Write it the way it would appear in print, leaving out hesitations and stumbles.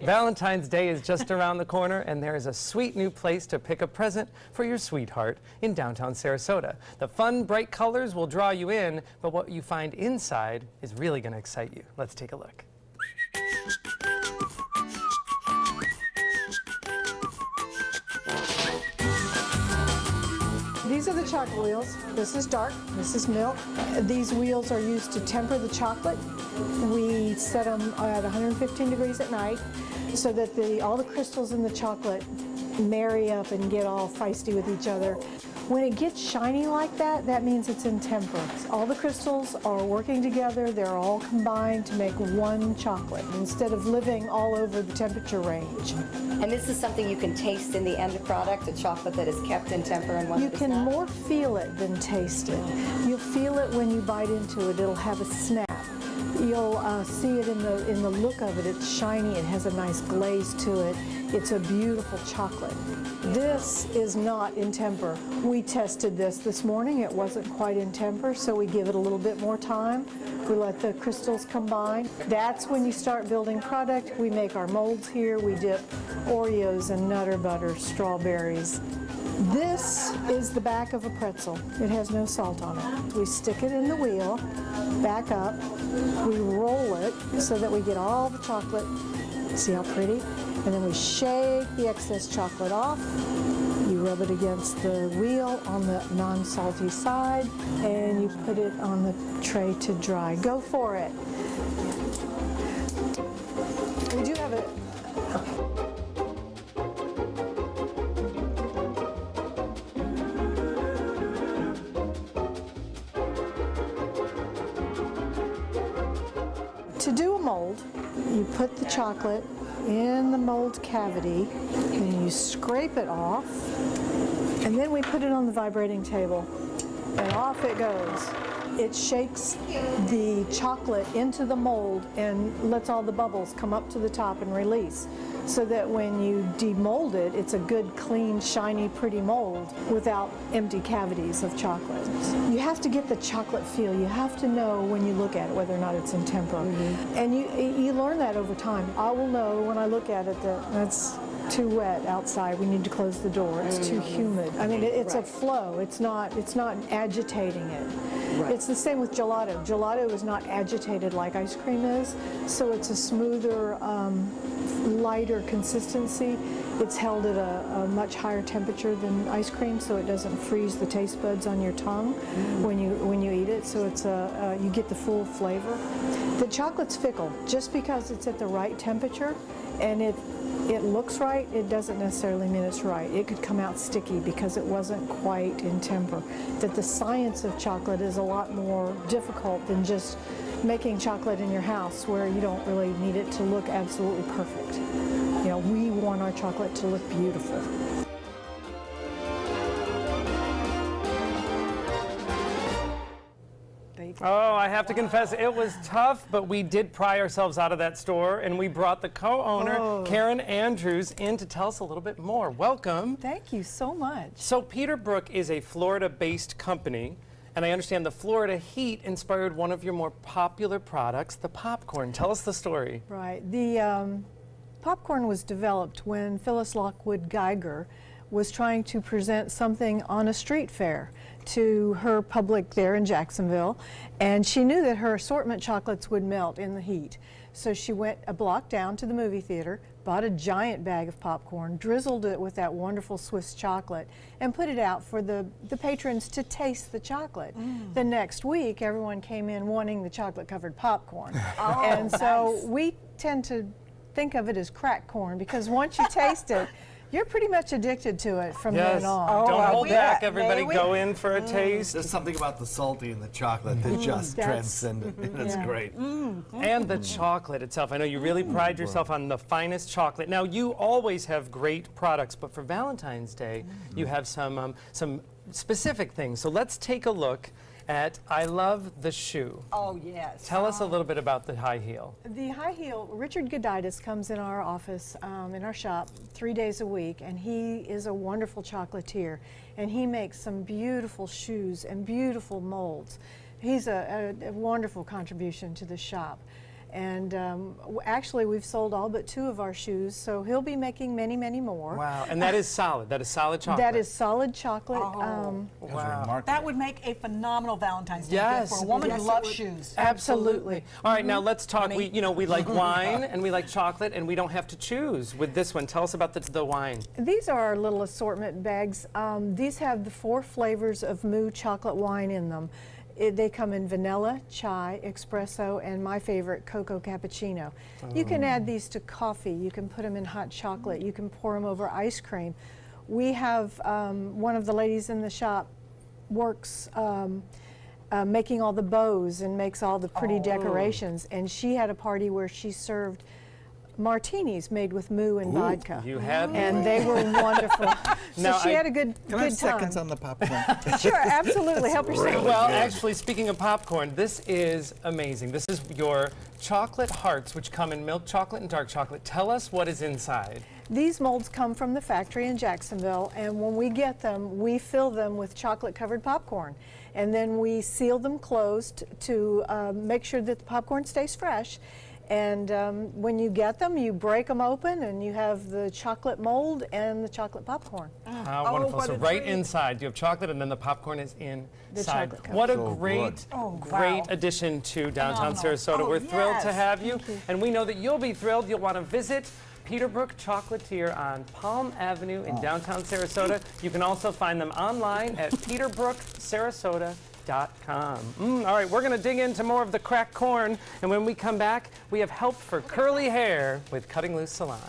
Valentine's Day is just around the corner, and there is a sweet new place to pick a present for your sweetheart in downtown Sarasota. The fun, bright colors will draw you in, but what you find inside is really going to excite you. Let's take a look. These are the chocolate wheels. This is dark, this is milk. These wheels are used to temper the chocolate. We set them at 115 degrees at night so that all the crystals in the chocolate marry up and get all feisty with each other. When it gets shiny like that, that means it's in temper. All the crystals are working together, they're all combined to make one chocolate instead of living all over the temperature range. And this is something you can taste in the end product, a chocolate that is kept in temper and one You can more feel it than taste it. You'll feel it when you bite into it, it'll have a snap. You'll see it in the look of it. It's shiny, it has a nice glaze to it. It's a beautiful chocolate. This is not in temper. We tested this morning. It wasn't quite in temper, so we give it a little bit more time. We let the crystals combine. That's when you start building product. We make our molds here. We dip Oreos and Nutter Butter, strawberries. This is the back of a pretzel. It has no salt on it. We stick it in the wheel, back up, we roll it so that we get all the chocolate. See how pretty? And then we shake the excess chocolate off. You rub it against the wheel on the non-salty side, and you put it on the tray to dry. Go for it. We do have it. To do a mold, you put the chocolate in the mold cavity and you scrape it off, and then we put it on the vibrating table and off it goes. It shakes the chocolate into the mold and lets all the bubbles come up to the top and release, so that when you demold it, it's a good, clean, shiny, pretty mold without empty cavities of chocolate. You have to get the chocolate feel. You have to know when you look at it whether or not it's in temper. And you learn that over time. I will know when I look at it that that's too wet outside. We need to close the door. It's too humid. I mean, it's a flow. It's not agitating it. It's the same with gelato. Gelato is not agitated like ice cream is, so it's a smoother, lighter consistency. It's held at a much higher temperature than ice cream, so it doesn't freeze the taste buds on your tongue when you eat it. So it's you get the full flavor. The chocolate's fickle. Just because it's at the right temperature and it looks right, it doesn't necessarily mean it's right. It could come out sticky because it wasn't quite in temper. That the science of chocolate is a lot more difficult than just making chocolate in your house, where you don't really need it to look absolutely perfect. You know, we want our chocolate to look beautiful. Oh, I have to confess, it was tough, but we did pry ourselves out of that store, and we brought the co-owner, Karen Andrews, in to tell us a little bit more. Welcome. Thank you so much. So Peterbrooke is a Florida-based company, and I understand the Florida heat inspired one of your more popular products, the popcorn. Tell us the story. Right. The popcorn was developed when Phyllis Lockwood Geiger was trying to present something on a street fair to her public there in Jacksonville, and she knew that her assortment chocolates would melt in the heat. So she went a block down to the movie theater, bought a giant bag of popcorn, drizzled it with that wonderful Swiss chocolate, and put it out for the patrons to taste the chocolate. The next week, everyone came in wanting the chocolate-covered popcorn. And so we tend to think of it as crack corn, because once you taste it, you're pretty much addicted to it from then on. Don't hold back, everybody. Go in for a taste. There's something about the salty and the chocolate that just transcendent, and it's great. And the chocolate itself. I know you really pride yourself on the finest chocolate. Now, you always have great products, but for Valentine's Day, you have some specific things. So let's take a look at I Love the Shoe. Oh, yes. Tell us a little bit about the high heel. The high heel, Richard Goditis comes in our office, in our shop, 3 days a week, and he is a wonderful chocolatier, and he makes some beautiful shoes and beautiful molds. He's a wonderful contribution to the shop. And actually, we've sold all but 2 of our shoes, so he'll be making many, many more. Wow, and that is solid. That is solid chocolate. That is solid chocolate. Wow. That would make a phenomenal Valentine's Day Yes. gift for a woman Yes, who it loves would. shoes. Absolutely. All right, now let's talk. Honey. We like wine and we like chocolate, and we don't have to choose with this one. Tell us about the wine. These are our little assortment bags. These have the 4 flavors of Moo chocolate wine in them. They come in vanilla, chai, espresso, and my favorite, cocoa cappuccino. You can add these to coffee. You can put them in hot chocolate. You can pour them over ice cream. We have one of the ladies in the shop works making all the bows and makes all the pretty decorations. And she had a party where she served martinis made with Moo and vodka. You had And they were wonderful. So Now, she had a good Can I have time. seconds on the popcorn? Sure, absolutely. Help yourself. Well, actually, speaking of popcorn, this is amazing. This is your chocolate hearts, which come in milk chocolate and dark chocolate. Tell us what is inside. These molds come from the factory in Jacksonville, and when we get them, we fill them with chocolate-covered popcorn. And then we seal them closed to make sure that the popcorn stays fresh. And when you get them, you break them open, and you have the chocolate mold and the chocolate popcorn. How wonderful. what So a right treat. inside, you have chocolate, and then the popcorn is inside. chocolate What a So great, good. great Wow. addition to downtown Phenomenal. Sarasota. Oh, We're thrilled to yes. have you, and we know that you'll be thrilled. You'll want to visit Peterbrooke Chocolatier on Palm Avenue in downtown Sarasota. You can also find them online at peterbrookesarasota.com. All right, we're going to dig into more of the cracked corn, and when we come back, we have help for curly hair with Cutting Loose Salon.